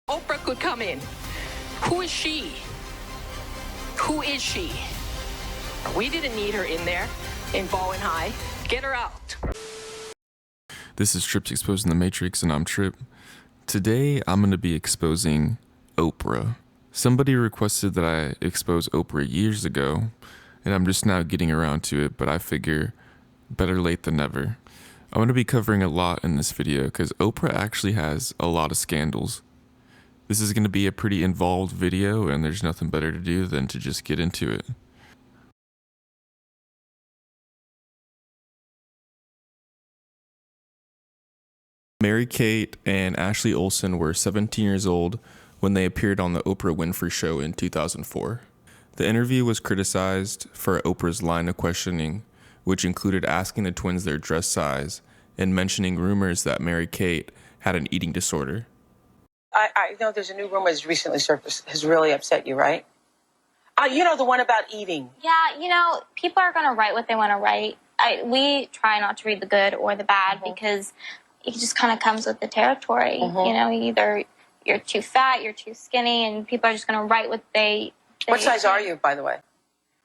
Oprah could come in. Who is she? Who is she? We didn't need her in there in Bowen High. Get her out. This is Trips Exposing the Matrix, and I'm Trip. Today, I'm going to be exposing Oprah. Somebody requested that I expose Oprah years ago, and I'm just now getting around to it, but I figure better late than never. I'm going to be covering a lot in this video because Oprah actually has a lot of scandals. This is going to be a pretty involved video, and there's nothing better to do than to just get into it. Mary-Kate and Ashley Olsen were 17 years old when they appeared on the Oprah Winfrey Show in 2004. The interview was criticized for Oprah's line of questioning, which included asking the twins their dress size and mentioning rumors that Mary-Kate had an eating disorder. I know there's a new rumor that's recently surfaced, has really upset you, right? The one about eating. Yeah, people are going to write what they want to write. We try not to read the good or the bad because it just kind of comes with the territory. Either you're too fat, you're too skinny, and people are just going to write what they What size are you, by the way?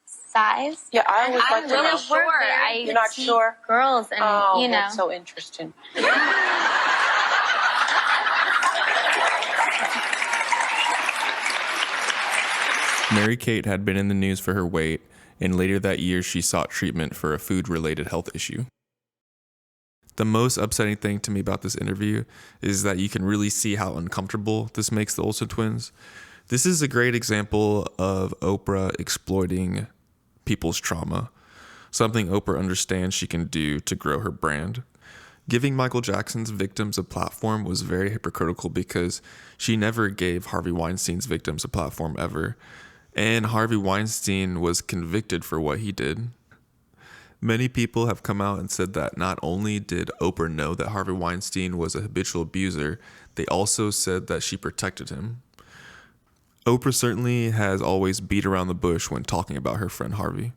Size? Yeah, I always like I'm to know. really sure. You're not sure? Girls, and that's so interesting. Mary-Kate had been in the news for her weight, and later that year she sought treatment for a food-related health issue. The most upsetting thing to me about this interview is that you can really see how uncomfortable this makes the Olsen twins. This is a great example of Oprah exploiting people's trauma, something Oprah understands she can do to grow her brand. Giving Michael Jackson's victims a platform was very hypocritical because she never gave Harvey Weinstein's victims a platform ever, and Harvey Weinstein was convicted for what he did. Many people have come out and said that not only did Oprah know that Harvey Weinstein was a habitual abuser, they also said that she protected him. Oprah certainly has always beat around the bush when talking about her friend Harvey.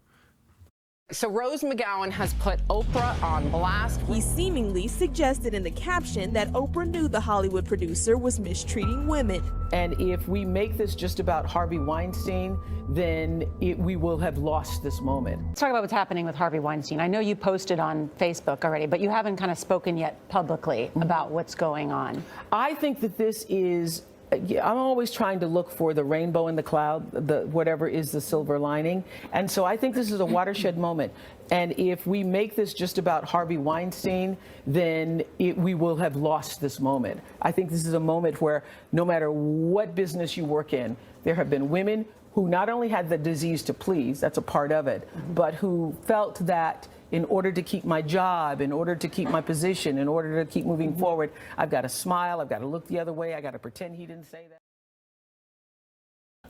So Rose McGowan has put Oprah on blast. He seemingly suggested in the caption that Oprah knew the Hollywood producer was mistreating women. And if we make this just about Harvey Weinstein, then we will have lost this moment. Let's talk about what's happening with Harvey Weinstein. I know you posted on Facebook already, but you haven't kind of spoken yet publicly about what's going on. I think that this is, I'm always trying to look for the rainbow in the cloud, whatever is the silver lining. And so I think this is a watershed moment. And if we make this just about Harvey Weinstein, then we will have lost this moment. I think this is a moment where no matter what business you work in, there have been women who not only had the disease to please, that's a part of it, but who felt that in order to keep my job, in order to keep my position, in order to keep moving forward, I've got to smile, I've got to look the other way, I got to pretend he didn't say that.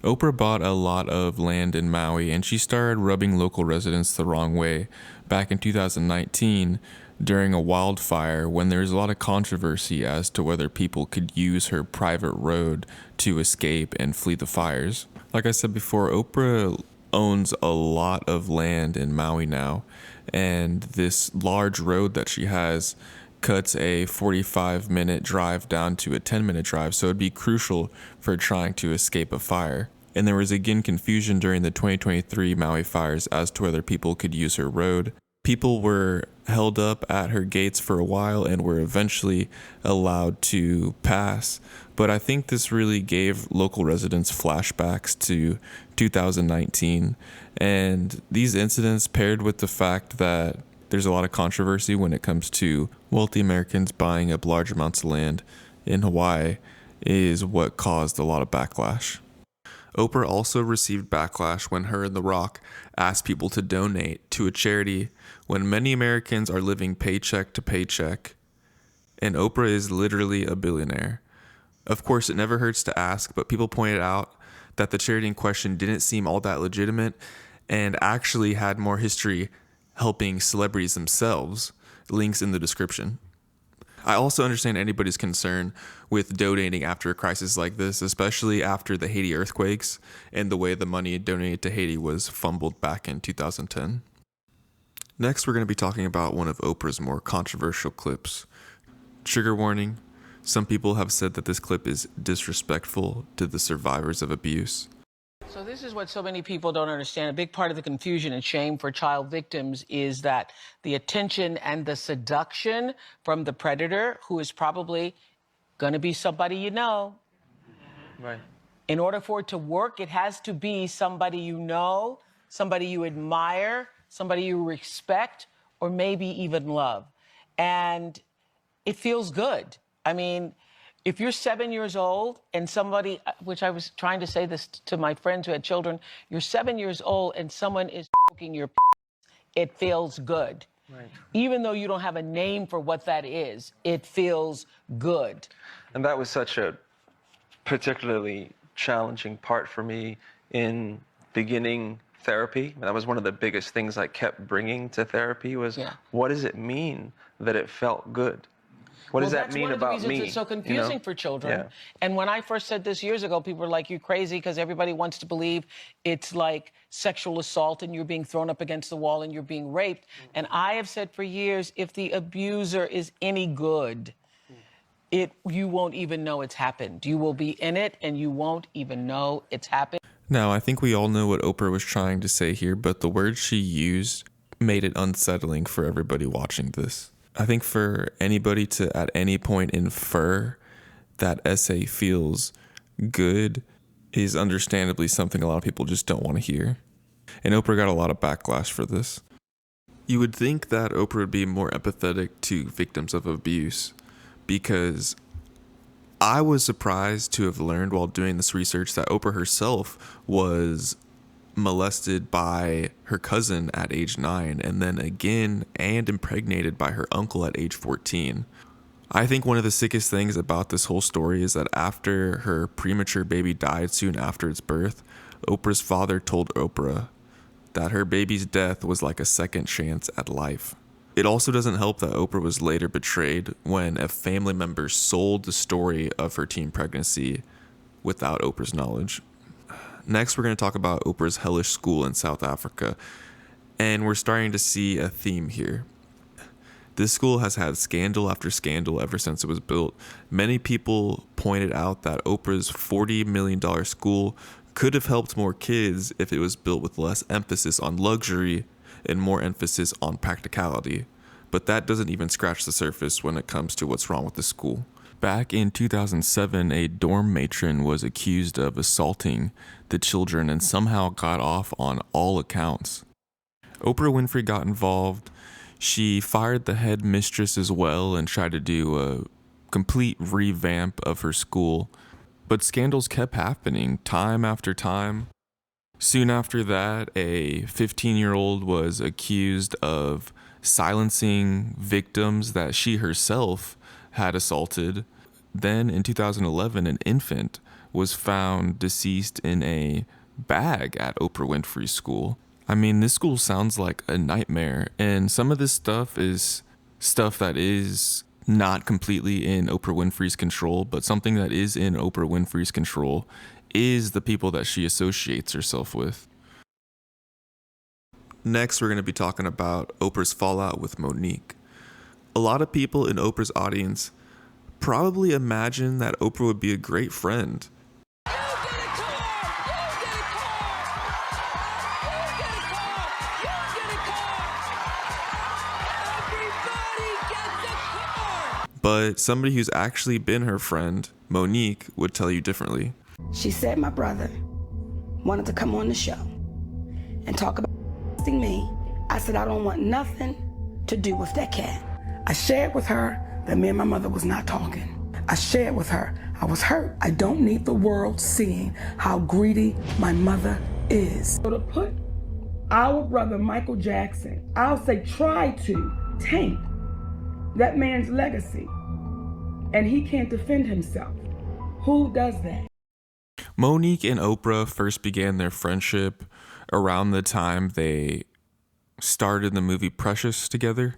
Oprah bought a lot of land in Maui, and she started rubbing local residents the wrong way back in 2019 during a wildfire when there was a lot of controversy as to whether people could use her private road to escape and flee the fires. Like I said before, Oprah owns a lot of land in Maui now, and this large road that she has cuts a 45-minute drive down to a 10-minute drive, so it'd be crucial for trying to escape a fire. And there was again confusion during the 2023 Maui fires as to whether people could use her road. People were held up at her gates for a while and were eventually allowed to pass. But I think this really gave local residents flashbacks to 2019. And these incidents, paired with the fact that there's a lot of controversy when it comes to wealthy Americans buying up large amounts of land in Hawaii, is what caused a lot of backlash. Oprah also received backlash when her and The Rock asked people to donate to a charity when many Americans are living paycheck to paycheck, and Oprah is literally a billionaire. Of course, it never hurts to ask, but people pointed out that the charity in question didn't seem all that legitimate and actually had more history helping celebrities themselves. Links in the description. I also understand anybody's concern with donating after a crisis like this, especially after the Haiti earthquakes and the way the money donated to Haiti was fumbled back in 2010. Next, we're going to be talking about one of Oprah's more controversial clips. Trigger warning, Some people have said that this clip is disrespectful to the survivors of abuse. So this is what so many people don't understand. A big part of the confusion and shame for child victims is that the attention and the seduction from the predator, who is probably going to be somebody you know. Right. In order for it to work, it has to be somebody you know, somebody you admire, somebody you respect, or maybe even love. And it feels good. I mean, if you're 7 years old and somebody, which I was trying to say this to my friends who had children, you're 7 years old and someone is poking your, it feels good. Right. Even though you don't have a name for what that is, it feels good. And that was such a particularly challenging part for me in beginning therapy. That was one of the biggest things I kept bringing to therapy was, what does it mean that it felt good? What does that mean about me? That's one of the reasons it's so confusing for children. Yeah. And when I first said this years ago, people were like, you're crazy, because everybody wants to believe it's like sexual assault and you're being thrown up against the wall and you're being raped. And I have said for years, if the abuser is any good, you won't even know it's happened. You will be in it and you won't even know it's happened. Now, I think we all know what Oprah was trying to say here, but the words she used made it unsettling for everybody watching this. I think for anybody to at any point infer that essay feels good is understandably something a lot of people just don't want to hear. And Oprah got a lot of backlash for this. You would think that Oprah would be more empathetic to victims of abuse, because I was surprised to have learned while doing this research that Oprah herself was molested by her cousin at age 9 and then again and impregnated by her uncle at age 14. I think one of the sickest things about this whole story is that after her premature baby died soon after its birth, Oprah's father told Oprah that her baby's death was like a second chance at life. It also doesn't help that Oprah was later betrayed when a family member sold the story of her teen pregnancy without Oprah's knowledge. Next, we're going to talk about Oprah's hellish school in South Africa, and we're starting to see a theme here. This school has had scandal after scandal ever since it was built. Many people pointed out that Oprah's $40 million school could have helped more kids if it was built with less emphasis on luxury and more emphasis on practicality. But that doesn't even scratch the surface when it comes to what's wrong with the school. Back in 2007, a dorm matron was accused of assaulting the children and somehow got off on all accounts. Oprah Winfrey got involved. She fired the head mistress as well and tried to do a complete revamp of her school. But scandals kept happening time after time. Soon after that, a 15-year-old was accused of silencing victims that she herself had assaulted. Then in 2011, an infant was found deceased in a bag at Oprah Winfrey's school. I mean, this school sounds like a nightmare, and some of this stuff is stuff that is not completely in Oprah Winfrey's control, but something that is in Oprah Winfrey's control is the people that she associates herself with. Next, we're going to be talking about Oprah's fallout with Monique. A lot of people in Oprah's audience probably imagine that Oprah would be a great friend. But somebody who's actually been her friend, Monique, would tell you differently. She said my brother wanted to come on the show and talk about me. I said I don't want nothing to do with that cat. I shared with her that me and my mother was not talking. I shared with her I was hurt. I don't need the world seeing how greedy my mother is. So to put our brother Michael Jackson, I'll say try to taint that man's legacy, and he can't defend himself. Who does that? Monique and Oprah first began their friendship around the time they started the movie Precious together.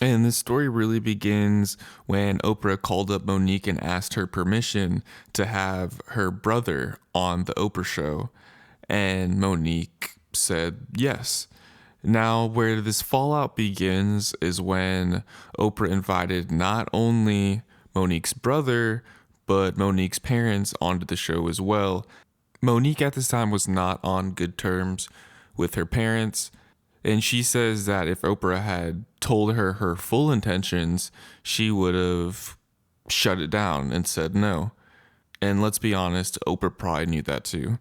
And this story really begins when Oprah called up Monique and asked her permission to have her brother on the Oprah show. And Monique said yes. Now, where this fallout begins is when Oprah invited not only Monique's brother, but Monique's parents onto the show as well. Monique at this time was not on good terms with her parents, and she says that if Oprah had told her her full intentions, she would have shut it down and said no. And let's be honest, Oprah probably knew that too.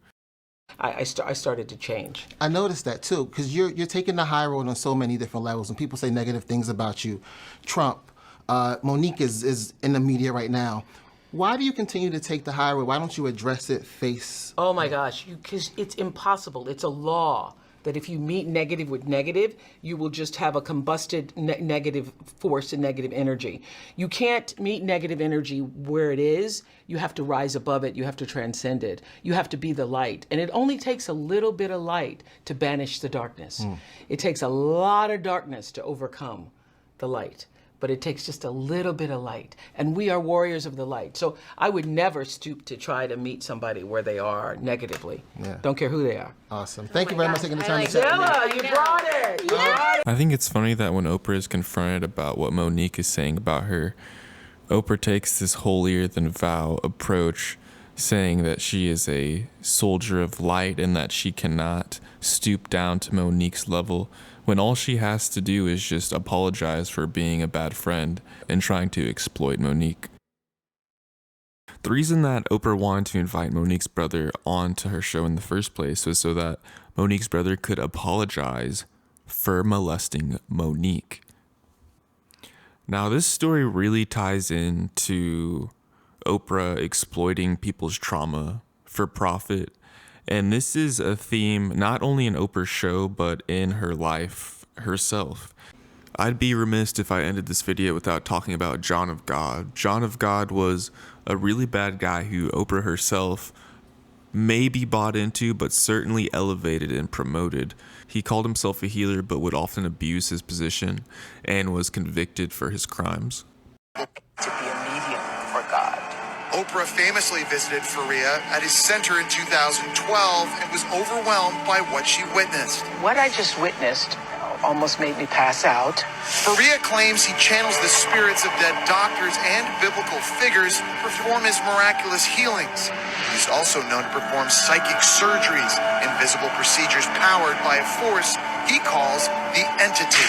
I started to change. I noticed that too, because you're taking the high road on so many different levels. When people say negative things about you, Trump, Monique is in the media right now. Why do you continue to take the high road? Why don't you address it face? Oh my gosh, because it's impossible. It's a law that if you meet negative with negative, you will just have a combusted negative force and negative energy. You can't meet negative energy where it is. You have to rise above it. You have to transcend it. You have to be the light. And it only takes a little bit of light to banish the darkness. It takes a lot of darkness to overcome the light. But it takes just a little bit of light. And we are warriors of the light. So I would never stoop to try to meet somebody where they are negatively. Yeah. Don't care who they are. Awesome. Thank you very much for taking the time to chat. Yeah, you brought it. You brought it. I think it's funny that when Oprah is confronted about what Monique is saying about her, Oprah takes this holier-than-thou approach, saying that she is a soldier of light and that she cannot stoop down to Monique's level, when all she has to do is just apologize for being a bad friend and trying to exploit Monique. The reason that Oprah wanted to invite Monique's brother onto her show in the first place was so that Monique's brother could apologize for molesting Monique. Now, this story really ties into Oprah exploiting people's trauma for profit. And this is a theme not only in Oprah's show, but in her life herself. I'd be remiss if I ended this video without talking about John of God. John of God was a really bad guy who Oprah herself maybe bought into, but certainly elevated and promoted. He called himself a healer, but would often abuse his position and was convicted for his crimes. To be a medium for God. Oprah famously visited Faria at his center in 2012 and was overwhelmed by what she witnessed. What I just witnessed almost made me pass out. Faria claims he channels the spirits of dead doctors and biblical figures to perform his miraculous healings. He's also known to perform psychic surgeries, invisible procedures powered by a force he calls the entity.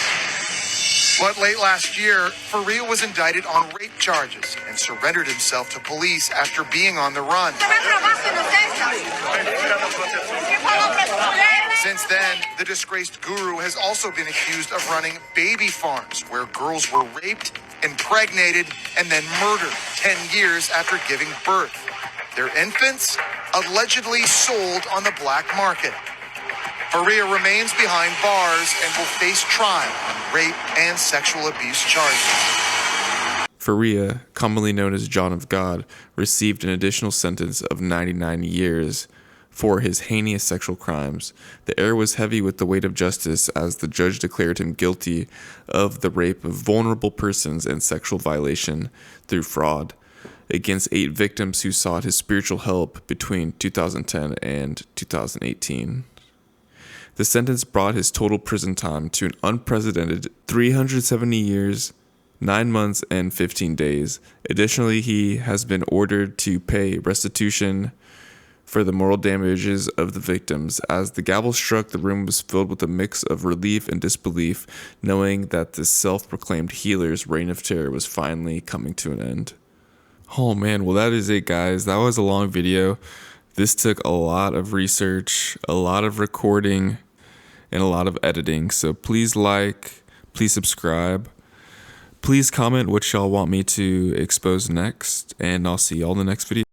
But late last year, Faria was indicted on rape charges and surrendered himself to police after being on the run. Since then, the disgraced guru has also been accused of running baby farms where girls were raped, impregnated, and then murdered 10 years after giving birth. Their infants allegedly sold on the black market. Faria remains behind bars and will face trial on rape and sexual abuse charges. Faria, commonly known as John of God, received an additional sentence of 99 years for his heinous sexual crimes. The air was heavy with the weight of justice as the judge declared him guilty of the rape of vulnerable persons and sexual violation through fraud against 8 victims who sought his spiritual help between 2010 and 2018. The sentence brought his total prison time to an unprecedented 370 years, 9 months, and 15 days. Additionally, he has been ordered to pay restitution for the moral damages of the victims. As the gavel struck, the room was filled with a mix of relief and disbelief, knowing that the self-proclaimed healer's reign of terror was finally coming to an end. Oh man, well that is it guys. That was a long video. This took a lot of research, a lot of recording, and a lot of editing. So please like, please subscribe, please comment what y'all want me to expose next, and I'll see y'all in the next video.